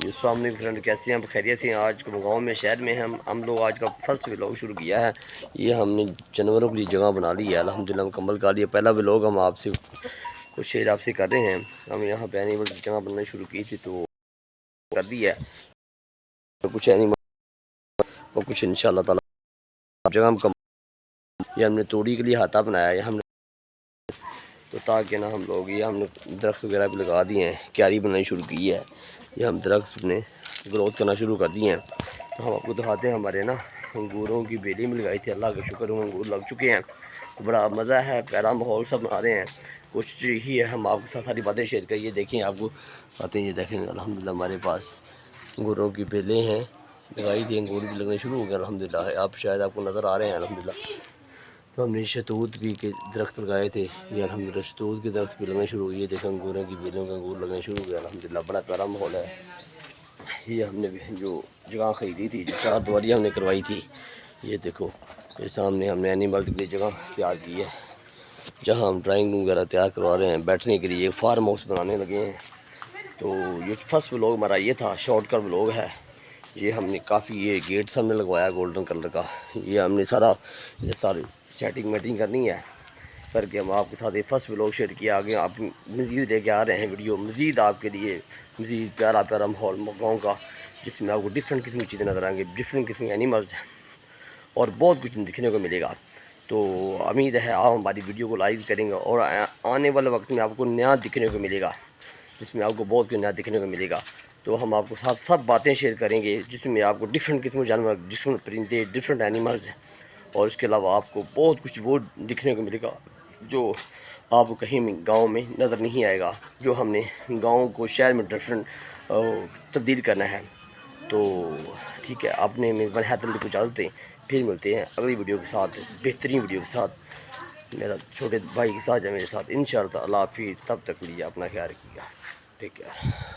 السلام علیکم فرینڈ، کیسے ہیں آپ؟ خیریت سے ہیں؟ آج گاؤں میں شہر میں ہم لوگ آج کا فرسٹ ولاگ شروع کیا ہے۔ یہ ہم نے جانوروں کے لیے جگہ بنا لی ہے، الحمدللہ مکمل کر لیا۔ پہلا ولاگ ہم آپ سے کچھ شیئر آپ سے کر رہے ہیں۔ ہم یہاں پہ اینیمل کی جگہ بنانا شروع کی تھی تو کر دی ہے، تو کچھ اینیمل اور کچھ انشاءاللہ تعالی جگہ یہ ہم نے توڑی کے لیے ہاتھا بنایا ہے ہم نے، تو تاکہ نا ہم لوگ یہ ہم نے درخت وغیرہ بھی لگا دیے ہیں، کیاری بنانی شروع کی ہے۔ یہ ہم درخت نے گروتھ کرنا شروع کر دیے ہیں، تو ہم آپ کو دکھاتے ہیں۔ ہمارے نا انگوروں کی بیلی میں لگائی تھی، اللہ کا شکر انگور لگ چکے ہیں، تو بڑا مزہ ہے، پیارا ماحول سب بنا رہے ہیں۔ کوشش یہی ہے ہم آپ کے ساتھ ساری باتیں شیئر کریں۔ یہ دیکھیں، آپ کو باتیں یہ دیکھیں، الحمدللہ ہمارے پاس انگوروں کی بیلیں ہیں لگائی تھی، انگور بھی لگنے شروع ہو گئے الحمدللہ۔ آپ شاید آپ کو نظر آ رہے ہیں الحمدللہ۔ تو ہم نے شہتوت بھی کے درخت لگائے تھے، یہ الحمدللہ شہتوت کے درخت بھی لگنے شروع ہوئے۔ دیکھیں انگوروں کی بیلوں کے انگور لگنے شروع ہو گئے الحمدللہ، بڑا پیارا ماحول ہے۔ یہ ہم نے جو جگہ خریدی تھی، جو 4 دیواری ہم نے کروائی تھی، یہ دیکھو یہ سامنے ہم نے اینیمل کے لیے جگہ تیار کی ہے، جہاں ہم ڈرائنگ روم وغیرہ تیار کروا رہے ہیں بیٹھنے کے لیے، فارم ہاؤس بنانے لگے ہیں۔ تو یہ فرسٹ ولاگ ہمارا یہ تھا، شارٹ کٹ ولاگ ہے یہ۔ ہم نے کافی یہ گیٹس ہم نے لگوایا گولڈن کلر کا، یہ ہم نے ساری سیٹنگ میٹنگ کرنی ہے کر کے ہم آپ کے ساتھ یہ فرسٹ ولاگ شیئر کیا۔ آگے آپ مزید لے کے آ رہے ہیں ویڈیو، مزید آپ کے لیے مزید پیارا پیارا ماحول گاؤں کا، جس میں آپ کو ڈفرینٹ قسم کی چیزیں نظر آئیں گی، ڈفرینٹ قسم کے اینیملز ہیں اور بہت کچھ دیکھنے کو ملے گا۔ تو امید ہے آپ ہماری ویڈیو کو لائک کریں گے اور آنے والے وقت میں آپ کو نیا دیکھنے کو ملے گا، جس میں آپ کو بہت کچھ نیا دیکھنے کو ملے گا۔ تو ہم آپ کو سب باتیں شیئر کریں گے، جس میں آپ کو ڈفرینٹ قسم کے جانور، ڈفرینٹ پرندے، ڈفرینٹ اینیملز، اور اس کے علاوہ آپ کو بہت کچھ وہ دیکھنے کو ملے گا جو آپ کو کہیں گاؤں میں نظر نہیں آئے گا، جو ہم نے گاؤں کو شہر میں ڈفرینٹ تبدیل کرنا ہے۔ تو ٹھیک ہے، اپنے میرے ہاتھ کو اجازت دیں، پھر ملتے ہیں اگلی ویڈیو کے ساتھ، بہترین ویڈیو کے ساتھ، میرا چھوٹے بھائی کے ساتھ یا میرے ساتھ انشاءاللہ۔ اللہ حافظ، تب تک لیے اپنا خیال رکھیے گا، ٹھیک ہے۔